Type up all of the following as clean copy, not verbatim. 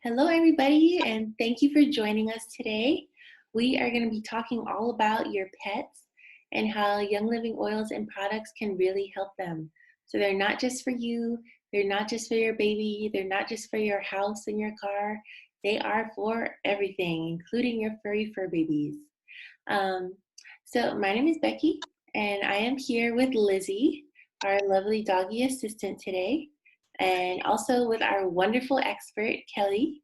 Hello, everybody, and thank you for joining us today. We are going to be talking all about your pets and how Young Living oils and products can really help them. So, they're not just for you, they're not just for your baby, they're not just for your house and your car, they are for everything, including your furry fur babies. Um, my name is Becky, and I am here with Lizzie, our lovely doggy assistant today, and also with our wonderful expert, Kelly.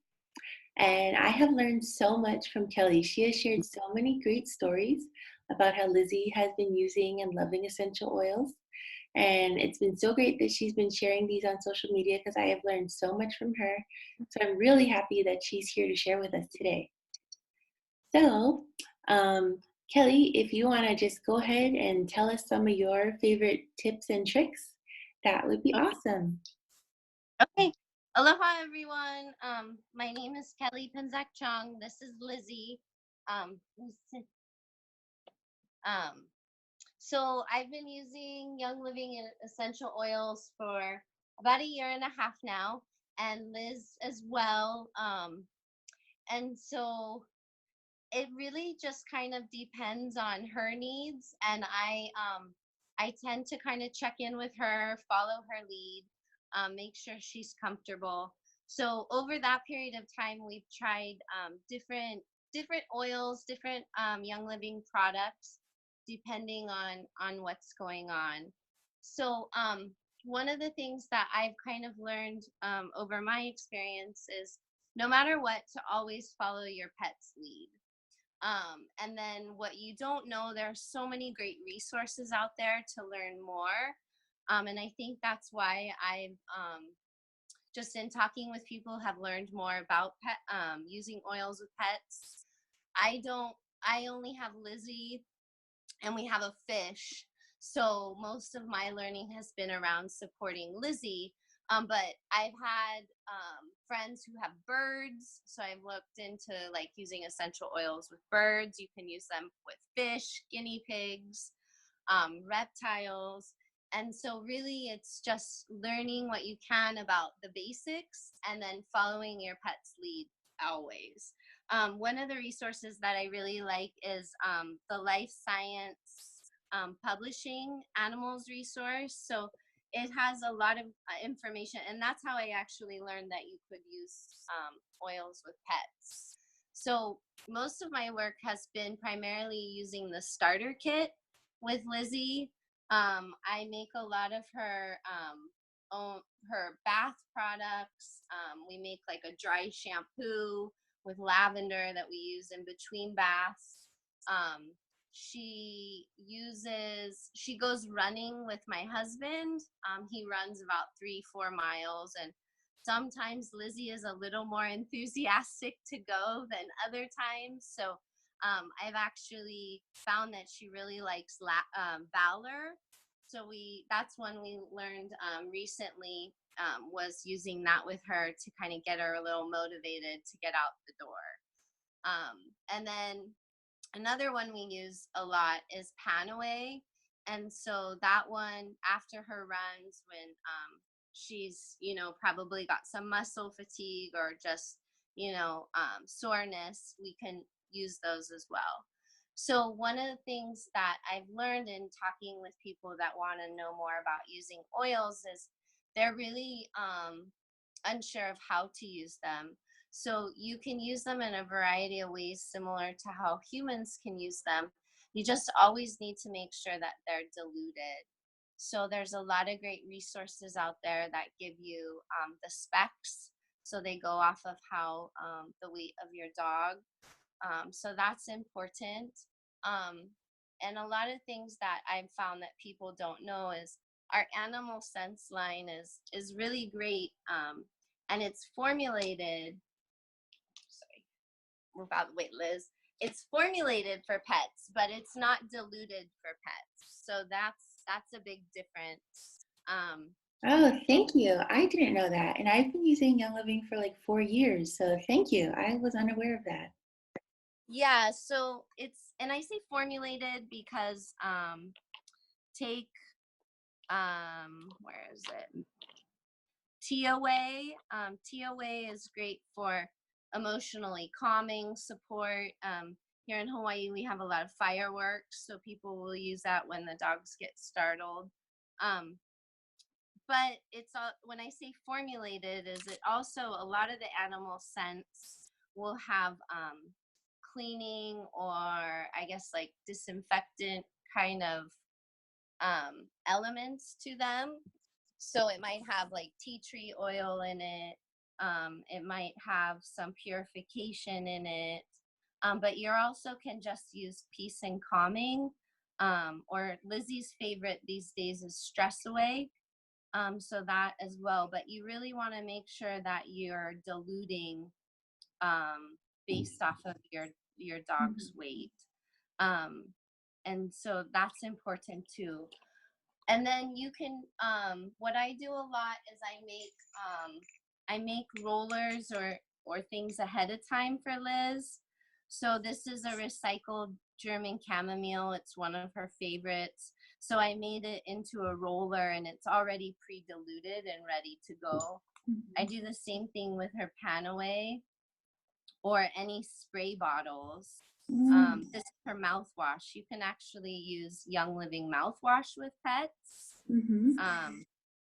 And I have learned so much from Kelly. She has shared so many great stories about how Lizzie has been using and loving essential oils. And it's been so great that she's been sharing these on social media because I have learned so much from her. So I'm really happy that she's here to share with us today. So, Kelly, if you want to just go ahead and tell us some of your favorite tips and tricks, that would be awesome. Okay. Aloha, everyone. My name is Kelly Penzak Chong. This is Lizzie. Um, um, so I've been using Young Living essential oils for about a year and a half now, and Liz as well. And so it really just kind of depends on her needs, and I tend to kind of check in with her, follow her lead, make sure she's comfortable. So over that period of time, we've tried different oils, different Young Living products, depending on what's going on. So one of the things that I've kind of learned over my experience is no matter what, to always follow your pet's lead. And then what you don't know, there are so many great resources out there to learn more. And I think that's why I've just in talking with people have learned more about using oils with pets. I don't, I only have Lizzie and we have a fish. So most of my learning has been around supporting Lizzie. But I've had friends who have birds. So I've looked into like using essential oils with birds. You can use them with fish, guinea pigs, reptiles. And so really it's just learning what you can about the basics and then following your pet's lead always. One of the resources that I really like is the Life Science Publishing Animals resource. So it has a lot of information, and that's how I actually learned that you could use oils with pets. So most of my work has been primarily using the starter kit with Lizzie. I make a lot of her bath products. We make like a dry shampoo with lavender that we use in between baths. Um, she goes running with my husband. He runs about 3-4 miles, and sometimes Lizzie is a little more enthusiastic to go than other times. So I've actually found that she really likes Valor. So that's one we learned recently, was using that with her to kind of get her a little motivated to get out the door. And then another one we use a lot is Panaway. And so that one, after her runs, when she's, probably got some muscle fatigue or just, soreness, we can use those as well. So one of the things that I've learned in talking with people that want to know more about using oils is they're really unsure of how to use them. So you can use them in a variety of ways, similar to how humans can use them. You just always need to make sure that they're diluted. So there's a lot of great resources out there that give you the specs. So they go off of how the weight of your dog. So that's important. Um, and a lot of things that I've found that people don't know is our animal sense line is really great, and it's formulated. Sorry, move out of the way, Liz. It's formulated for pets, but it's not diluted for pets. So that's a big difference. Um, Oh, and thank you. I didn't know that. And I've been using Young Living for like 4 years. So thank you. I was unaware of that. yeah, so and I say formulated because take where is it? TOA. TOA is great for emotionally calming support. Here in Hawaii, we have a lot of fireworks, so people will use that when the dogs get startled. Um, but it's all, when I say formulated, is it also a lot of the animal scents will have cleaning, or I guess like disinfectant kind of elements to them. So it might have like tea tree oil in it. It might have some purification in it. But you also can just use peace and calming. Or Lizzie's favorite these days is stress away. So that as well. But you really want to make sure that you're diluting based off of your dog's weight. And so that's important too. And then you can what I do a lot is I make rollers or things ahead of time for Liz. So this is a recycled German chamomile. It's one of her favorites. So I made it into a roller, and it's already pre-diluted and ready to go. I do the same thing with her Panaway or any spray bottles. This is her mouthwash. You can actually use Young Living mouthwash with pets.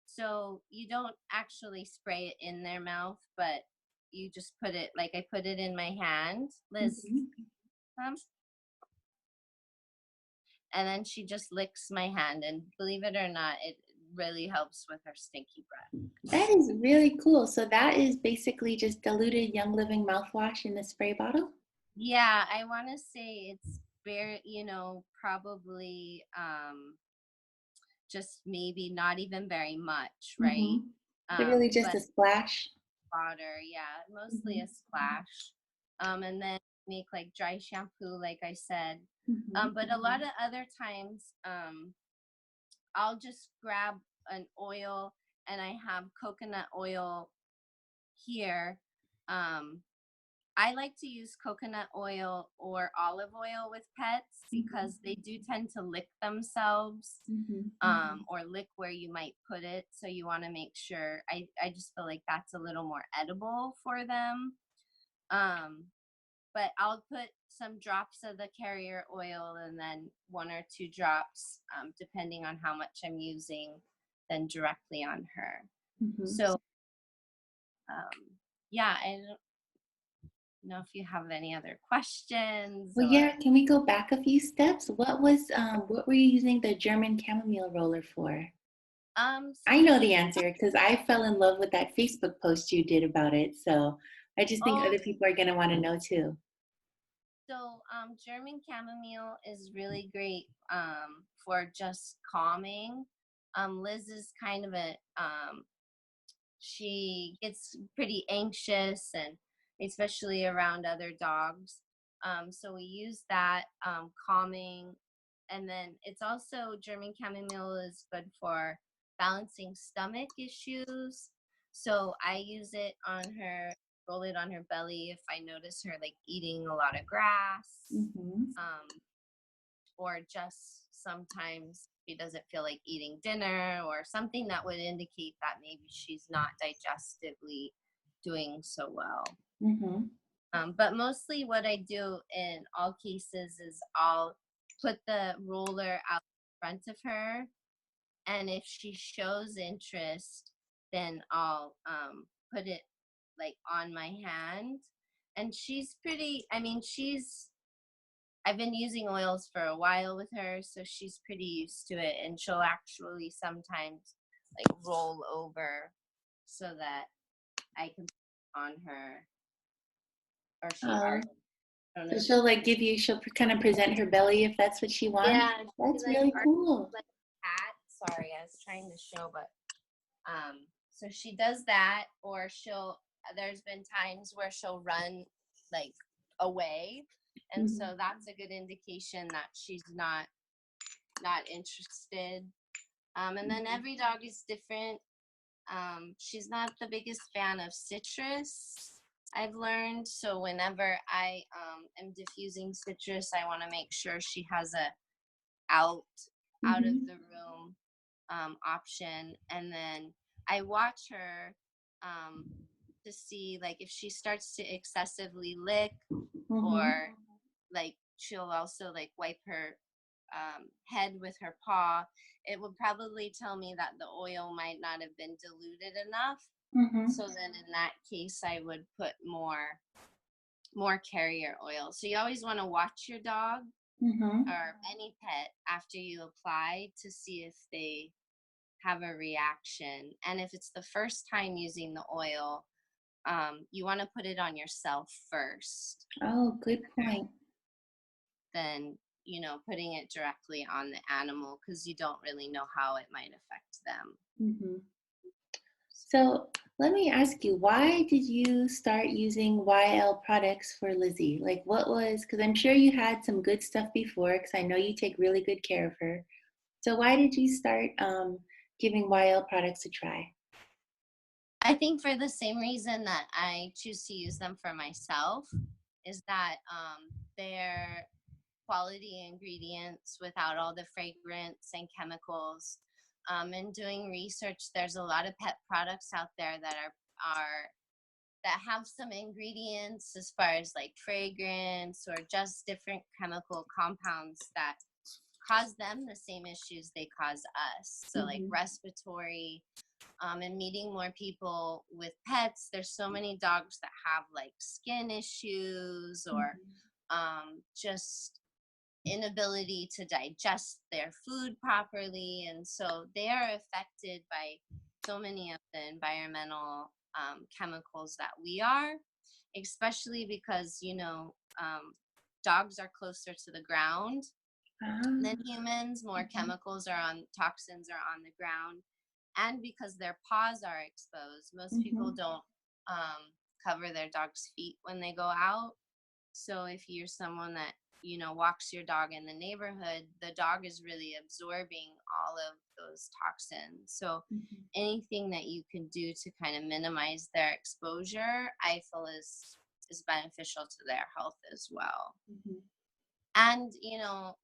So you don't actually spray it in their mouth, but you just put it, like I put it in my hand. Liz, and then she just licks my hand, and believe it or not, it really helps with her stinky breath. That is really cool. So that is basically just diluted Young Living mouthwash in the spray bottle? Yeah, I want to say it's very, probably just maybe not even very much, right? So really just But a splash? water, yeah, mostly a splash. And then make like dry shampoo, like I said. But a lot of other times, I'll just grab an oil, and I have coconut oil here. I like to use coconut oil or olive oil with pets because they do tend to lick themselves, or lick where you might put it. So you want to make sure, I just feel like that's a little more edible for them. But I'll put some drops of the carrier oil, and then 1 or 2 drops, depending on how much I'm using, then directly on her. So, yeah, I don't know if you have any other questions. Well, yeah, can we go back a few steps? What were you using the German chamomile roller for? I know the answer because I fell in love with that Facebook post you did about it. So I just think other people are going to want to know too. So German chamomile is really great for just calming. Liz is kind of she gets pretty anxious, and especially around other dogs. So we use that calming. And then it's also, German chamomile is good for balancing stomach issues. So I use it on her, roll it on her belly if I notice her like eating a lot of grass, or just sometimes she doesn't feel like eating dinner, or something that would indicate that maybe she's not digestively doing so well. But mostly what I do in all cases is I'll put the roller out in front of her, and if she shows interest, then I'll put it like on my hand. And she's pretty, I've been using oils for a while with her, so she's pretty used to it, and she'll actually sometimes like roll over so that I can put it on her, or she already. So she'll like she'll kind of present her belly if that's what she wants. Yeah, That's really cool. Like cat. Sorry, I was trying to show, but so she does that, or there's been times where she'll run like away, and so that's a good indication that she's not interested. And then every dog is different. She's not the biggest fan of citrus, I've learned. So whenever I am diffusing citrus, I want to make sure she has a out of the room option. And then I watch her to see like if she starts to excessively lick, Mm-hmm. or like she'll also like wipe her head with her paw. It would probably tell me that the oil might not have been diluted enough. Mm-hmm. So then in that case, I would put more carrier oil. So you always want to watch your dog Mm-hmm. or any pet after you apply to see if they have a reaction. And if it's the first time using the oil, you want to put it on yourself first, Oh, good point. than putting it directly on the animal, because you don't really know how it might affect them. Mm-hmm. So let me ask you, why did you start using YL products for Lizzie? Like, what was, because I'm sure you had some good stuff before, because I know you take really good care of her. So why did you start giving YL products a try? I think for the same reason that I choose to use them for myself, is that they're quality ingredients without all the fragrance and chemicals. And doing research, there's a lot of pet products out there that are that have some ingredients as far as like fragrance or just different chemical compounds that cause them the same issues they cause us. So like Mm-hmm. respiratory, and meeting more people with pets. There's so many dogs that have like skin issues, or just inability to digest their food properly. And so they are affected by so many of the environmental chemicals that we are, especially because, dogs are closer to the ground than Ah, humans. More mhm, chemicals are on, toxins are on the ground. And because their paws are exposed, most people mhm, don't cover their dog's feet when they go out. So if you're someone that, walks your dog in the neighborhood, the dog is really absorbing all of those toxins. So mhm, anything that you can do to kind of minimize their exposure, I feel is beneficial to their health as well. mhm. And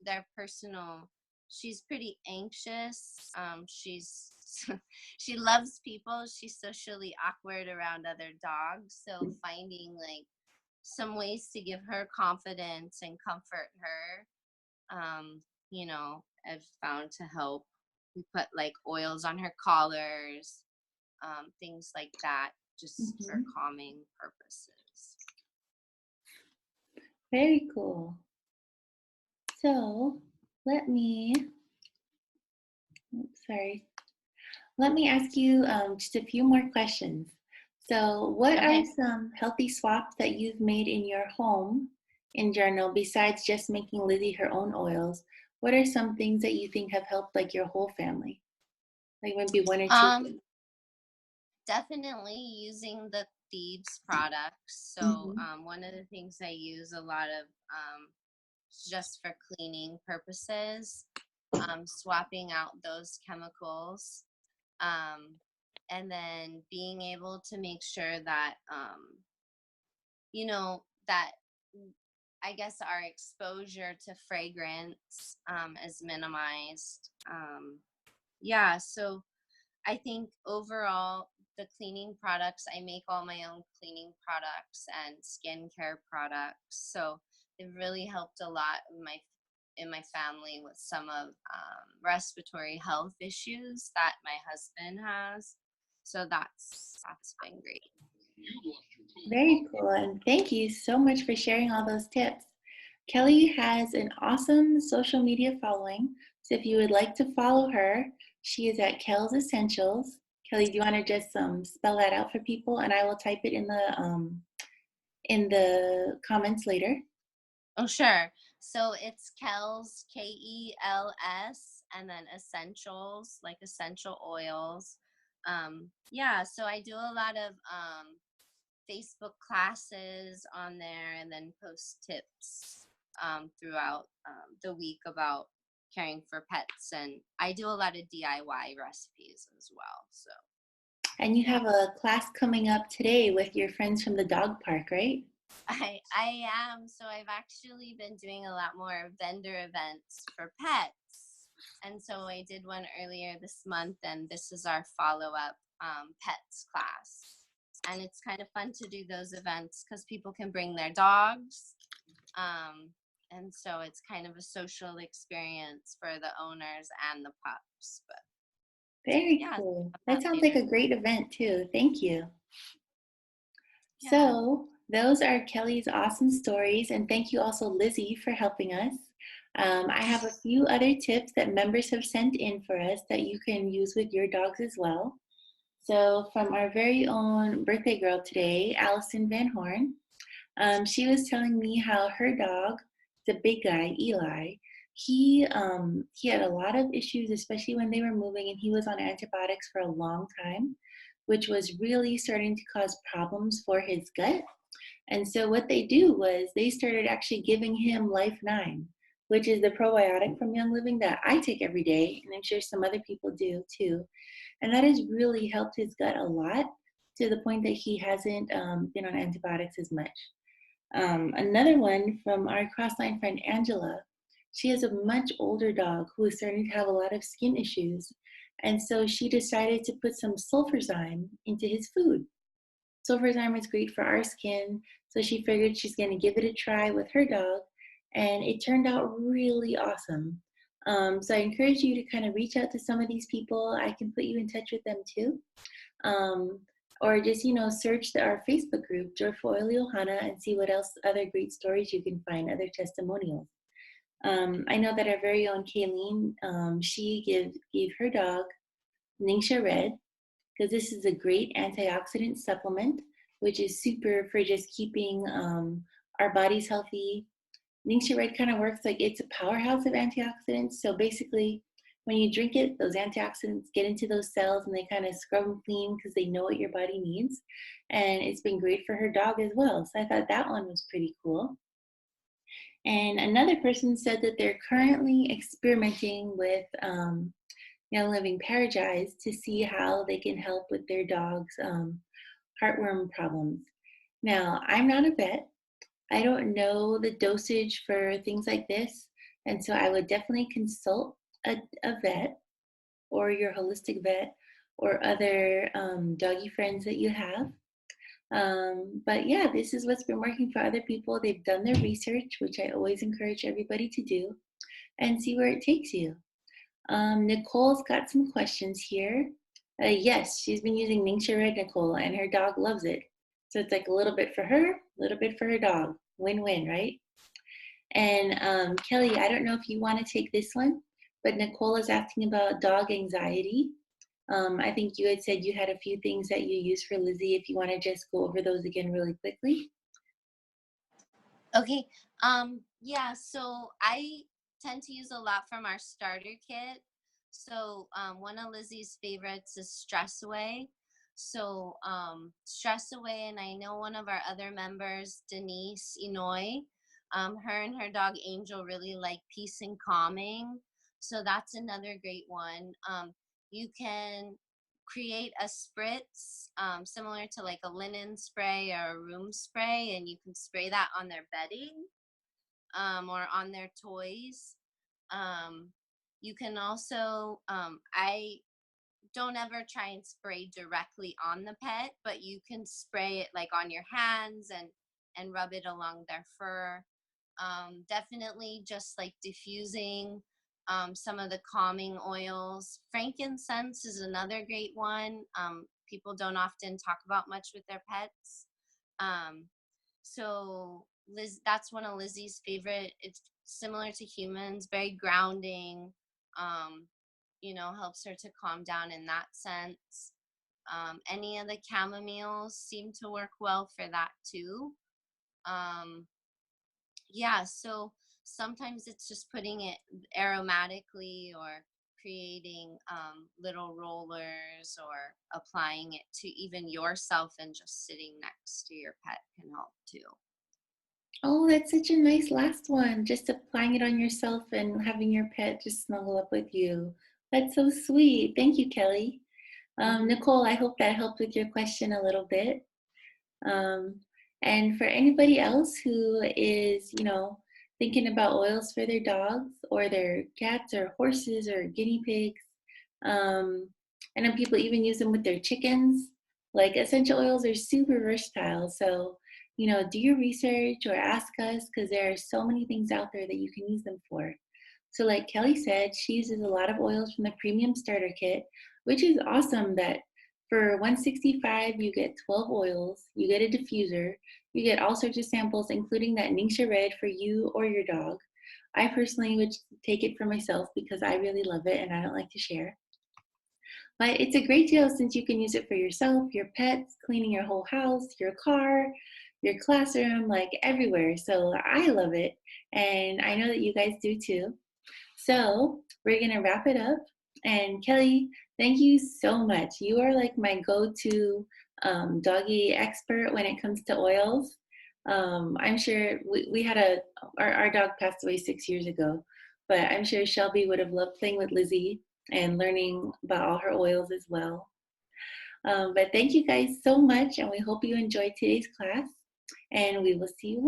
their personal, she's pretty anxious. She's she loves people. She's socially awkward around other dogs, so finding like some ways to give her confidence and comfort her, I've found to help. We put like oils on her collars, things like that, just for Mhm. calming purposes. Very cool. So let me, oops, sorry, let me ask you just a few more questions. So, what are Okay. some healthy swaps that you've made in your home in general, besides just making Lizzie her own oils? What are some things that you think have helped like your whole family? Like maybe one or two Um, things. Definitely using the Thieves products. So Mm-hmm. one of the things I use a lot of, just for cleaning purposes, swapping out those chemicals, um, and then being able to make sure that, that I guess our exposure to fragrance is minimized. Yeah, so I think overall, the cleaning products, I make all my own cleaning products and skincare products. So they've really helped a lot in my family with some of respiratory health issues that my husband has. So that's been great. Very cool. And thank you so much for sharing all those tips. Kelly has an awesome social media following. So if you would like to follow her, she is at Kel's Essentials. Kelly, do you want to just spell that out for people? And I will type it in the comments later. Oh, sure. So it's Kels, KELS, and then essentials, like essential oils. Yeah, so I do a lot of Facebook classes on there, and then post tips throughout the week about caring for pets. And I do a lot of DIY recipes as well. So, And you yeah. have a class coming up today with your friends from the dog park, right? I am. So I've actually been doing a lot more vendor events for pets. And so I did one earlier this month, and this is our follow up pets class. And it's kind of fun to do those events because people can bring their dogs. Um, and so it's kind of a social experience for the owners and the pups. But Very yeah, cool. I have That that sounds like favorite. a great event too. Thank you. Yeah. So, those are Kelly's awesome stories, and thank you also, Lizzie, for helping us. I have a few other tips that members have sent in for us that you can use with your dogs as well. So, from our very own birthday girl today, Allison Van Horn, she was telling me how her dog, the big guy, Eli, he had a lot of issues, especially when they were moving, and he was on antibiotics for a long time, which was really starting to cause problems for his gut. And so what they do was they started actually giving him Life 9, which is the probiotic from Young Living that I take every day, and I'm sure some other people do too. And that has really helped his gut a lot to the point that he hasn't been on antibiotics as much. Another one from our crossline friend Angela. She has a much older dog who is starting to have a lot of skin issues. And so she decided to put some sulfurzyme into his food. Sulfurzyme is great for our skin, so she figured she's going to give it a try with her dog, and it turned out really awesome. So I encourage you to kind of reach out to some of these people. I can put you in touch with them too. Um, or just, search our Facebook group, Joyful Oily Ohana, and see what else, other great stories you can find, other testimonials. I know that our very own Kayleen, she gave her dog Ningxia Red, because this is a great antioxidant supplement, which is super for just keeping our bodies healthy. Ningxia Red kind of works like it's a powerhouse of antioxidants. So basically, when you drink it, those antioxidants get into those cells and they kind of scrub them clean because they know what your body needs. And it's been great for her dog as well. So I thought that one was pretty cool. And another person said that they're currently experimenting with Young Living Paragise to see how they can help with their dog's heartworm problems. Now, I'm not a vet. I don't know the dosage for things like this. And so I would definitely consult a vet or your holistic vet or other doggy friends that you have. But yeah, this is what's been working for other people. They've done their research, which I always encourage everybody to do, and see where it takes you. Nicole's got some questions here. Yes, she's been using Ningxia Red, Nicole, and her dog loves it. So it's like a little bit for her, a little bit for her dog. Win-win, right? And Kelly, I don't know if you want to take this one, but Nicole is asking about dog anxiety. I think you had said you had a few things that you use for Lizzie. If you want to just go over those again really quickly. Okay. Yeah, so I tend to use a lot from our starter kit. So one of Lizzie's favorites is Stress Away. So Stress Away, and I know one of our other members, Denise Inoy, her and her dog Angel really like peace and calming. So that's another great one. You can create a spritz similar to like a linen spray or a room spray, and you can spray that on their bedding or on their toys. Um, you can also, I don't ever try and spray directly on the pet, but you can spray it like on your hands and rub it along their fur. Definitely just like diffusing some of the calming oils. Frankincense is another great one. People don't often talk about much with their pets. Um, so that's one of Lizzie's favorite. It's similar to humans, very grounding. Um, helps her to calm down in that sense. Any of the chamomiles seem to work well for that too. Um, yeah, so sometimes it's just putting it aromatically or creating little rollers or applying it to even yourself, and just sitting next to your pet can help too. Oh, that's such a nice last one. Just applying it on yourself and having your pet just snuggle up with you. That's so sweet. Thank you, Kelly. Nicole, I hope that helped with your question a little bit. Um, and for anybody else who is, thinking about oils for their dogs or their cats or horses or guinea pigs, um, I know people even use them with their chickens. Like essential oils are super versatile. So, do your research or ask us because there are so many things out there that you can use them for. So, like Kelly said, she uses a lot of oils from the premium starter kit, which is awesome that for 165 you get 12 oils, you get a diffuser, you get all sorts of samples, including that Ningxia Red for you or your dog. I personally would take it for myself because I really love it and I don't like to share. But it's a great deal since you can use it for yourself, your pets, cleaning your whole house, your car, your classroom, like everywhere. So I love it. And I know that you guys do too. So we're going to wrap it up. And Kelly, thank you so much. You are like my go to doggy expert when it comes to oils. I'm sure we had our dog passed away 6 years ago, but I'm sure Shelby would have loved playing with Lizzie and learning about all her oils as well. But thank you guys so much, and we hope you enjoyed today's class, and we will see you later.